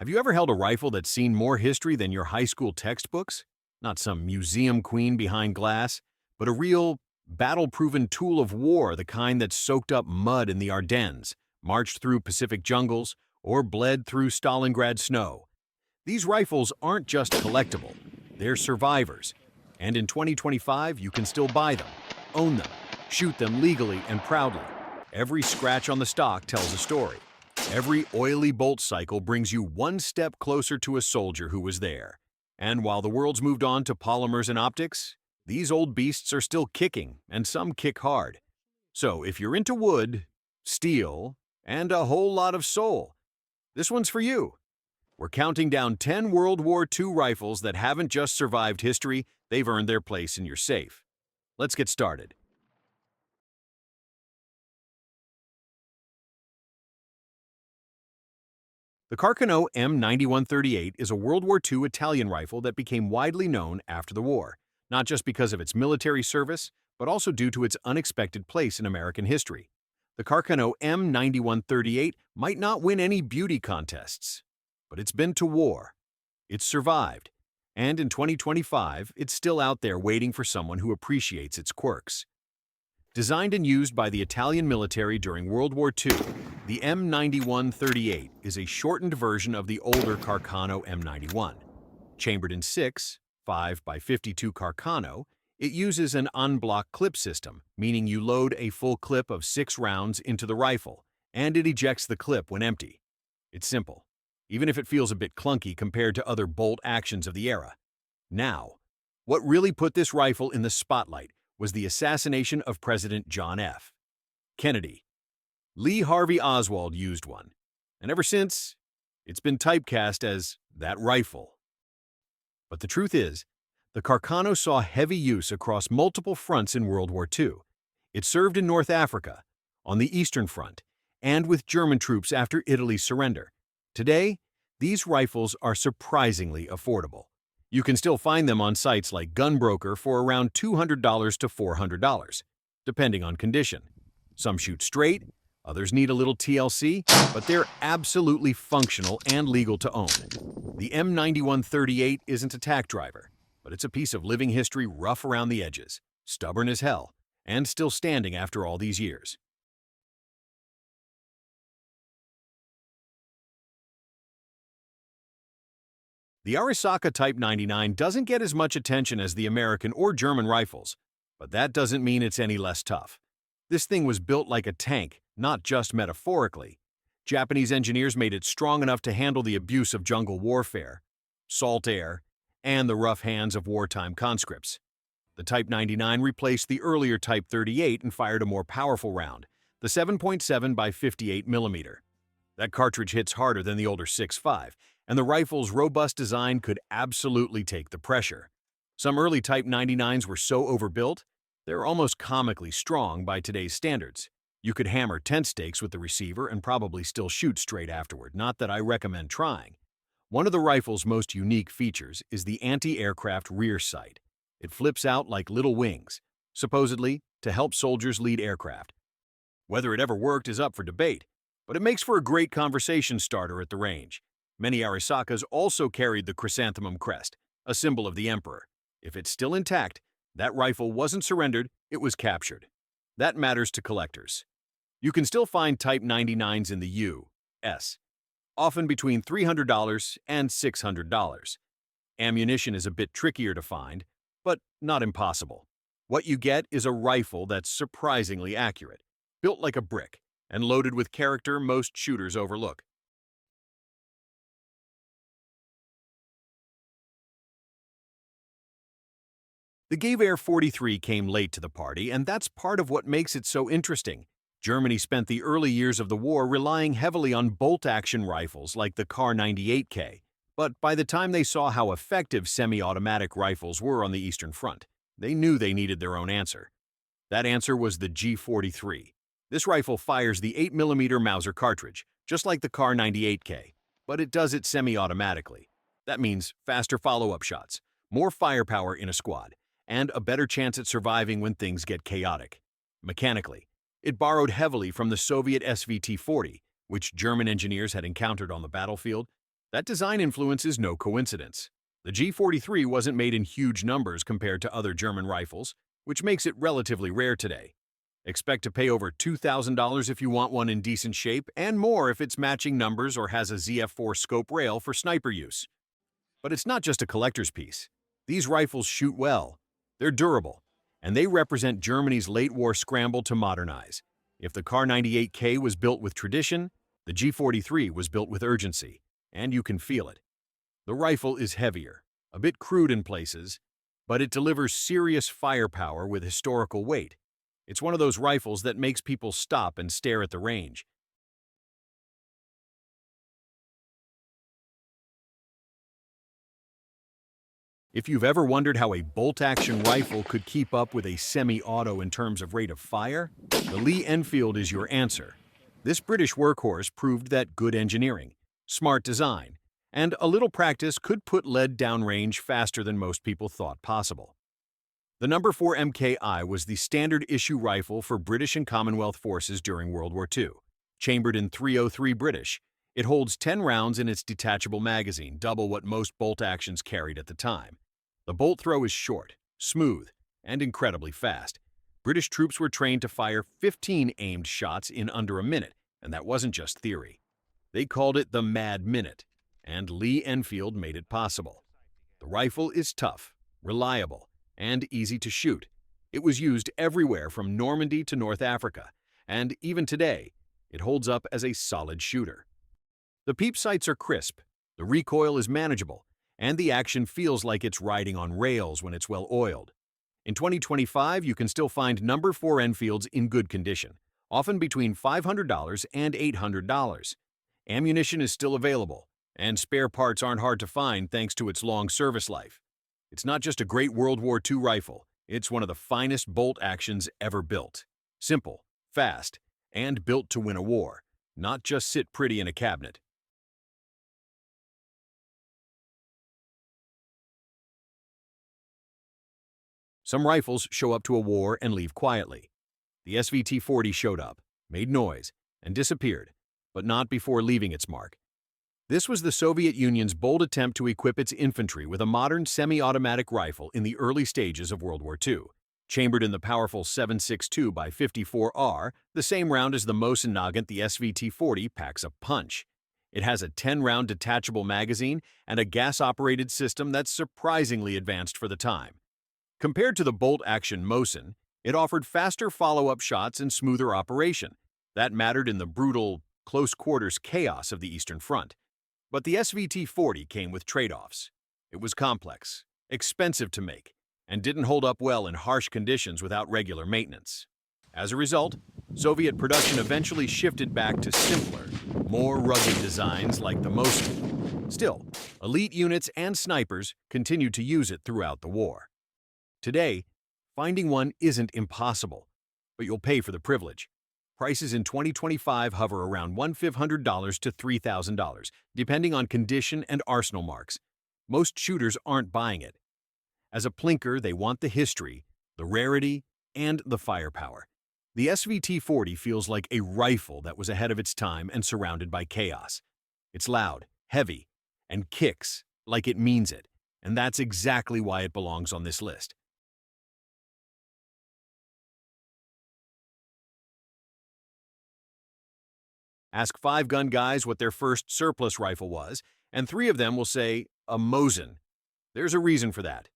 Have you ever held a rifle that's seen more history than your high school textbooks? Not some museum queen behind glass, but a real, battle-proven tool of war, the kind that soaked up mud in the Ardennes, marched through Pacific jungles, or bled through Stalingrad snow. These rifles aren't just collectible, they're survivors. And in 2025, you can still buy them, own them, shoot them legally and proudly. Every scratch on the stock tells a story. Every oily bolt cycle brings you one step closer to a soldier who was there. And while the world's moved on to polymers and optics, these old beasts are still kicking, and some kick hard. So if you're into wood, steel, and a whole lot of soul, this one's for you. We're counting down 10 World War II rifles that haven't just survived history, they've earned their place in your safe. Let's get started. The Carano M9138 is a World War II Italian rifle that became widely known after the war, not just because of its military service, but also due to its unexpected place in American history. The Carano M9138 might not win any beauty contests, but it's been to war. It's survived. And in 2025, it's still out there waiting for someone who appreciates its quirks. Designed and used by the Italian military during World War II, the M9138 is a shortened version of the older Carano M91. Chambered in 5x52 Carano, it uses an en-bloc clip system, meaning you load a full clip of 6 rounds into the rifle, and it ejects the clip when empty. It's simple, even if it feels a bit clunky compared to other bolt actions of the era. Now, what really put this rifle in the spotlight was the assassination of President John F. Kennedy. Lee Harvey Oswald used one, and ever since, it's been typecast as that rifle. But the truth is, the Carano saw heavy use across multiple fronts in World War II. It served in North Africa, on the Eastern Front, and with German troops after Italy's surrender. Today, these rifles are surprisingly affordable. You can still find them on sites like Gunbroker for around $200 to $400, depending on condition. Some shoot straight, others need a little TLC, but they're absolutely functional and legal to own. The M9138 isn't a tack driver, but it's a piece of living history rough around the edges, stubborn as hell, and still standing after all these years. The Arasaka Type 99 doesn't get as much attention as the American or German rifles, but that doesn't mean it's any less tough. This thing was built like a tank, not just metaphorically. Japanese engineers made it strong enough to handle the abuse of jungle warfare, salt air, and the rough hands of wartime conscripts. The Type 99 replaced the earlier Type 38 and fired a more powerful round, the 7.7 by 58 mm. That cartridge hits harder than the older 6.5, and the rifle's robust design could absolutely take the pressure. Some early Type 99s were so overbuilt, they're almost comically strong by today's standards. You could hammer tent stakes with the receiver and probably still shoot straight afterward, not that I recommend trying. One of the rifle's most unique features is the anti-aircraft rear sight. It flips out like little wings, supposedly to help soldiers lead aircraft. Whether it ever worked is up for debate, but it makes for a great conversation starter at the range. Many Arasakas also carried the chrysanthemum crest, a symbol of the emperor. If it's still intact, that rifle wasn't surrendered, it was captured. That matters to collectors. You can still find Type 99s in the U.S., often between $300 and $600. Ammunition is a bit trickier to find, but not impossible. What you get is a rifle that's surprisingly accurate, built like a brick, and loaded with character most shooters overlook. The Gewehr 43 came late to the party, and that's part of what makes it so interesting. Germany spent the early years of the war relying heavily on bolt-action rifles like the Kar 98K, but by the time they saw how effective semi-automatic rifles were on the Eastern Front, they knew they needed their own answer. That answer was the G43. This rifle fires the 8mm Mauser cartridge, just like the Kar 98K, but it does it semi-automatically. That means faster follow-up shots, more firepower in a squad, and a better chance at surviving when things get chaotic. Mechanically, it borrowed heavily from the Soviet SVT-40, which German engineers had encountered on the battlefield. That design influence is no coincidence. The G43 wasn't made in huge numbers compared to other German rifles, which makes it relatively rare today. Expect to pay over $2,000 if you want one in decent shape, and more if it's matching numbers or has a ZF4 scope rail for sniper use. But it's not just a collector's piece. These rifles shoot well, they're durable, and they represent Germany's late-war scramble to modernize. If the Kar 98K was built with tradition, the G43 was built with urgency, and you can feel it. The rifle is heavier, a bit crude in places, but it delivers serious firepower with historical weight. It's one of those rifles that makes people stop and stare at the range. If you've ever wondered how a bolt-action rifle could keep up with a semi-auto in terms of rate of fire, the Lee Enfield is your answer. This British workhorse proved that good engineering, smart design, and a little practice could put lead downrange faster than most people thought possible. The No. 4 MKI was the standard issue rifle for British and Commonwealth forces during World War II. Chambered in .303 British, it holds 10 rounds in its detachable magazine, double what most bolt actions carried at the time. The bolt throw is short, smooth, and incredibly fast. British troops were trained to fire 15 aimed shots in under a minute, and that wasn't just theory. They called it the Mad Minute, and Lee Enfield made it possible. The rifle is tough, reliable, and easy to shoot. It was used everywhere from Normandy to North Africa, and even today, it holds up as a solid shooter. The peep sights are crisp, the recoil is manageable, and the action feels like it's riding on rails when it's well oiled. In 2025, you can still find No. 4 Enfields in good condition, often between $500 and $800. Ammunition is still available, and spare parts aren't hard to find thanks to its long service life. It's not just a great World War II rifle, it's one of the finest bolt actions ever built. Simple, fast, and built to win a war, not just sit pretty in a cabinet. Some rifles show up to a war and leave quietly. The SVT-40 showed up, made noise, and disappeared, but not before leaving its mark. This was the Soviet Union's bold attempt to equip its infantry with a modern semi-automatic rifle in the early stages of World War II. Chambered in the powerful 7.62 by 54R, the same round as the Mosin-Nagant, the SVT-40 packs a punch. It has a 10-round detachable magazine and a gas-operated system that's surprisingly advanced for the time. Compared to the bolt-action Mosin, it offered faster follow-up shots and smoother operation. That mattered in the brutal, close-quarters chaos of the Eastern Front. But the SVT-40 came with trade-offs. It was complex, expensive to make, and didn't hold up well in harsh conditions without regular maintenance. As a result, Soviet production eventually shifted back to simpler, more rugged designs like the Mosin. Still, elite units and snipers continued to use it throughout the war. Today, finding one isn't impossible, but you'll pay for the privilege. Prices in 2025 hover around $1,500 to $3,000, depending on condition and arsenal marks. Most shooters aren't buying it. As a plinker, they want the history, the rarity, and the firepower. The SVT-40 feels like a rifle that was ahead of its time and surrounded by chaos. It's loud, heavy, and kicks like it means it, and that's exactly why it belongs on this list. Ask 5 gun guys what their first surplus rifle was, and 3 of them will say, a Mosin. There's a reason for that.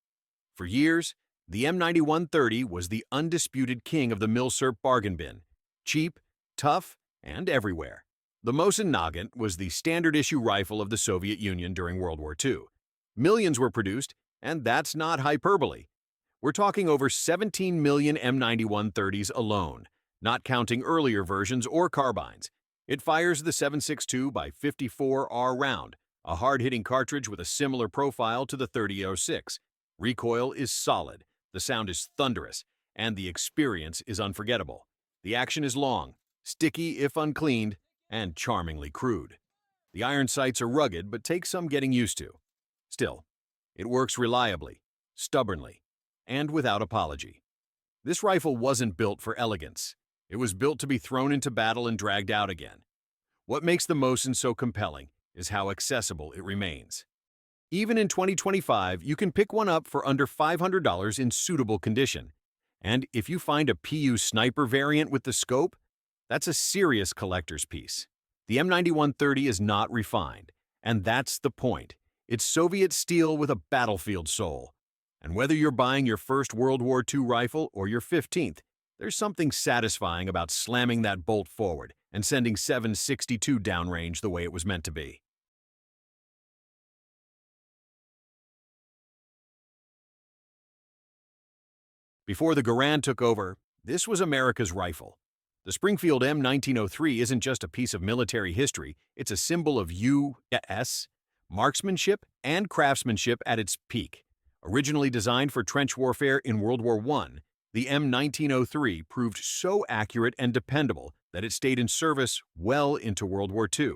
For years, the M9130 was the undisputed king of the Milsurp bargain bin. Cheap, tough, and everywhere. The Mosin-Nagant was the standard-issue rifle of the Soviet Union during World War II. Millions were produced, and that's not hyperbole. We're talking over 17 million M9130s alone, not counting earlier versions or carbines. It fires the 7.62 by 54R round, a hard-hitting cartridge with a similar profile to the 30.06. Recoil is solid, the sound is thunderous, and the experience is unforgettable. The action is long, sticky if uncleaned, and charmingly crude. The iron sights are rugged but take some getting used to. Still, it works reliably, stubbornly, and without apology. This rifle wasn't built for elegance. It was built to be thrown into battle and dragged out again. What makes the Mosin so compelling is how accessible it remains. Even in 2025, you can pick one up for under $500 in suitable condition. And if you find a PU sniper variant with the scope, that's a serious collector's piece. The M9130 is not refined, and that's the point. It's Soviet steel with a battlefield soul. And whether you're buying your first World War II rifle or your 15th, there's something satisfying about slamming that bolt forward and sending 7.62 downrange the way it was meant to be. Before the Garand took over, this was America's rifle. The Springfield M1903 isn't just a piece of military history, it's a symbol of U.S. marksmanship and craftsmanship at its peak. Originally designed for trench warfare in World War I, the M1903 proved so accurate and dependable that it stayed in service well into World War II.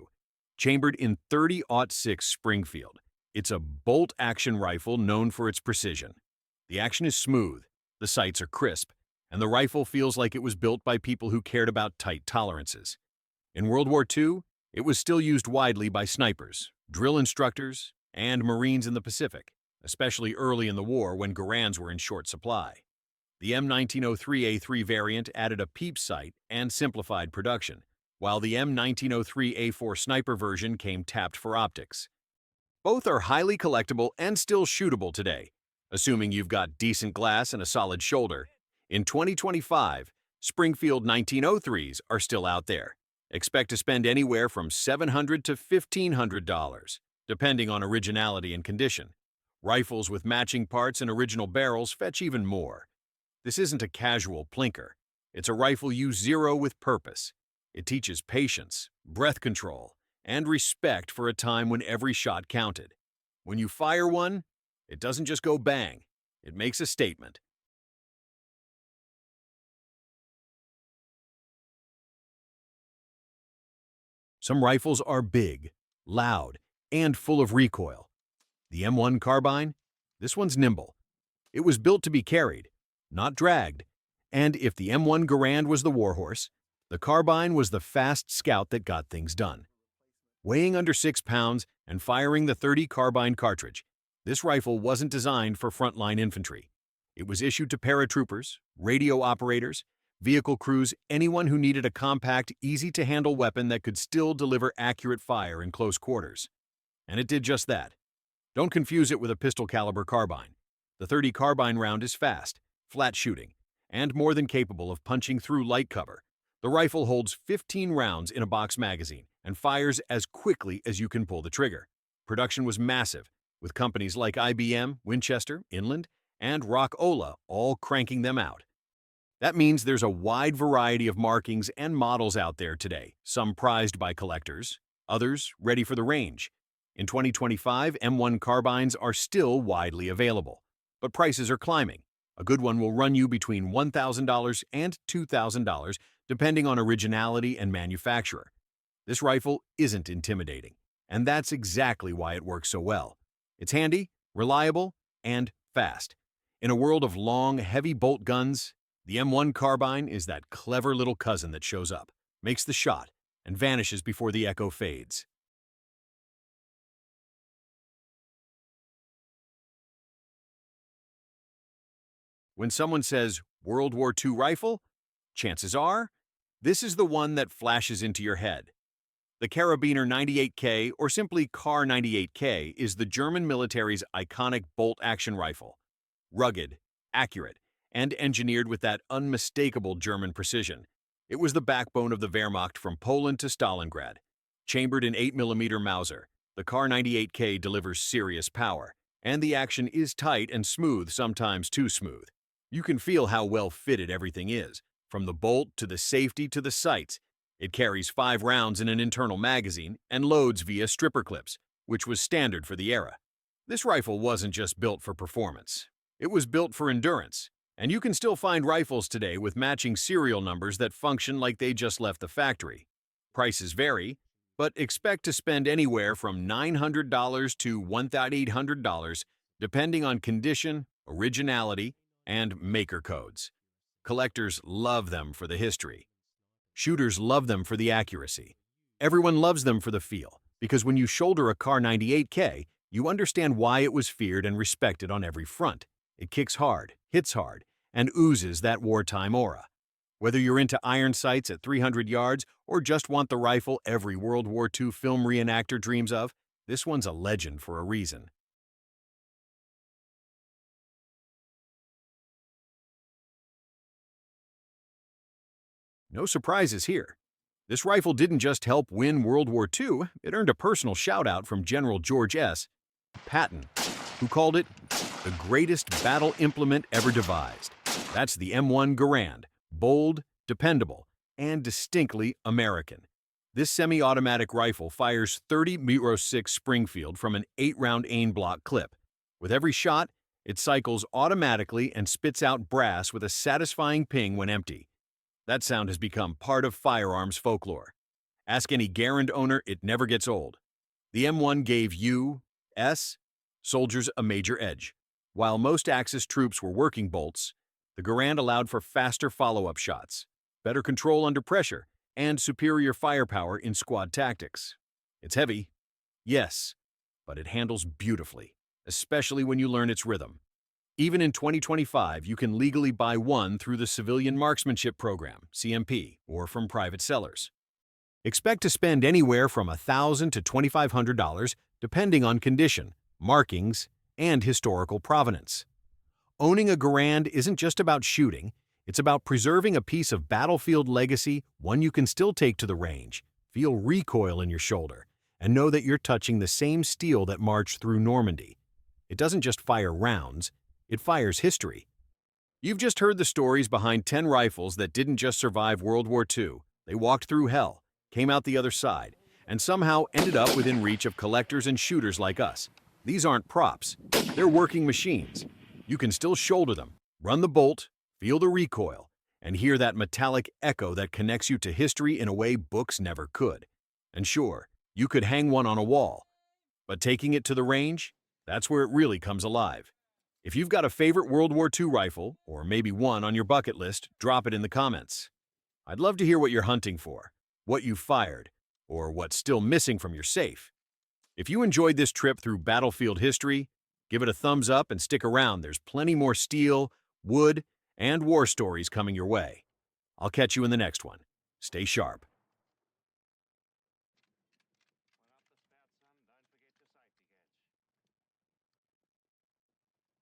Chambered in .30-06 Springfield, it's a bolt-action rifle known for its precision. The action is smooth, the sights are crisp, and the rifle feels like it was built by people who cared about tight tolerances. In World War II, it was still used widely by snipers, drill instructors, and Marines in the Pacific, especially early in the war when Garands were in short supply. The M1903A3 variant added a peep sight and simplified production, while the M1903A4 sniper version came tapped for optics. Both are highly collectible and still shootable today, assuming you've got decent glass and a solid shoulder. In 2025, Springfield 1903s are still out there. Expect to spend anywhere from $700 to $1,500, depending on originality and condition. Rifles with matching parts and original barrels fetch even more. This isn't a casual plinker. It's a rifle you zero with purpose. It teaches patience, breath control, and respect for a time when every shot counted. When you fire one, it doesn't just go bang. It makes a statement. Some rifles are big, loud, and full of recoil. The M1 Carbine? This one's nimble. It was built to be carried, not dragged. And if the M1 Garand was the warhorse, the Carbine was the fast scout that got things done. Weighing under 6 pounds and firing the .30 Carbine cartridge, this rifle wasn't designed for frontline infantry. It was issued to paratroopers, radio operators, vehicle crews, anyone who needed a compact, easy-to-handle weapon that could still deliver accurate fire in close quarters. And it did just that. Don't confuse it with a pistol-caliber carbine. The .30 Carbine round is fast, flat shooting, and more than capable of punching through light cover. The rifle holds 15 rounds in a box magazine and fires as quickly as you can pull the trigger. Production was massive, with companies like IBM, Winchester, Inland, and Rock-Ola all cranking them out. That means there's a wide variety of markings and models out there today, some prized by collectors, others ready for the range. In 2025, M1 carbines are still widely available, but prices are climbing. A good one will run you between $1,000 and $2,000, depending on originality and manufacturer. This rifle isn't intimidating, and that's exactly why it works so well. It's handy, reliable, and fast. In a world of long, heavy bolt guns, the M1 Carbine is that clever little cousin that shows up, makes the shot, and vanishes before the echo fades. When someone says World War II rifle, chances are, this is the one that flashes into your head. The Carabiner 98K, or simply Car 98K, is the German military's iconic bolt-action rifle. Rugged, accurate, and engineered with that unmistakable German precision. It was the backbone of the Wehrmacht from Poland to Stalingrad. Chambered in 8mm Mauser, the Car 98K delivers serious power, and the action is tight and smooth, sometimes too smooth. You can feel how well fitted everything is, from the bolt to the safety to the sights. It carries 5 rounds in an internal magazine and loads via stripper clips, which was standard for the era. This rifle wasn't just built for performance. It was built for endurance, and you can still find rifles today with matching serial numbers that function like they just left the factory. Prices vary, but expect to spend anywhere from $900 to $1,800, depending on condition, originality, and maker codes. Collectors love them for the history. Shooters love them for the accuracy. Everyone loves them for the feel. Because when you shoulder a Car 98K, you understand why it was feared and respected on every front. It kicks hard, hits hard, and oozes that wartime aura. Whether you're into iron sights at 300 yards or just want the rifle every World War II film reenactor dreams of, this one's a legend for a reason. No surprises here. This rifle didn't just help win World War II, it earned a personal shout-out from General George S. Patton, who called it the greatest battle implement ever devised. That's the M1 Garand, bold, dependable, and distinctly American. This semi-automatic rifle fires 30-06 Springfield from an 8-round aim block clip. With every shot, it cycles automatically and spits out brass with a satisfying ping when empty. That sound has become part of firearms folklore. Ask any Garand owner, it never gets old. The M1 gave U.S. soldiers a major edge. While most Axis troops were working bolts, the Garand allowed for faster follow-up shots, better control under pressure, and superior firepower in squad tactics. It's heavy, yes, but it handles beautifully, especially when you learn its rhythm. Even in 2025, you can legally buy one through the Civilian Marksmanship Program, CMP, or from private sellers. Expect to spend anywhere from $1,000 to $2,500, depending on condition, markings, and historical provenance. Owning a Garand isn't just about shooting, it's about preserving a piece of battlefield legacy, one you can still take to the range, feel recoil in your shoulder, and know that you're touching the same steel that marched through Normandy. It doesn't just fire rounds, it fires history. You've just heard the stories behind 10 rifles that didn't just survive World War II. They walked through hell, came out the other side, and somehow ended up within reach of collectors and shooters like us. These aren't props, they're working machines. You can still shoulder them, run the bolt, feel the recoil, and hear that metallic echo that connects you to history in a way books never could. And sure, you could hang one on a wall, but taking it to the range, that's where it really comes alive. If you've got a favorite World War II rifle, or maybe one on your bucket list, drop it in the comments. I'd love to hear what you're hunting for, what you fired, or what's still missing from your safe. If you enjoyed this trip through battlefield history, give it a thumbs up and stick around. There's plenty more steel, wood, and war stories coming your way. I'll catch you in the next one. Stay sharp.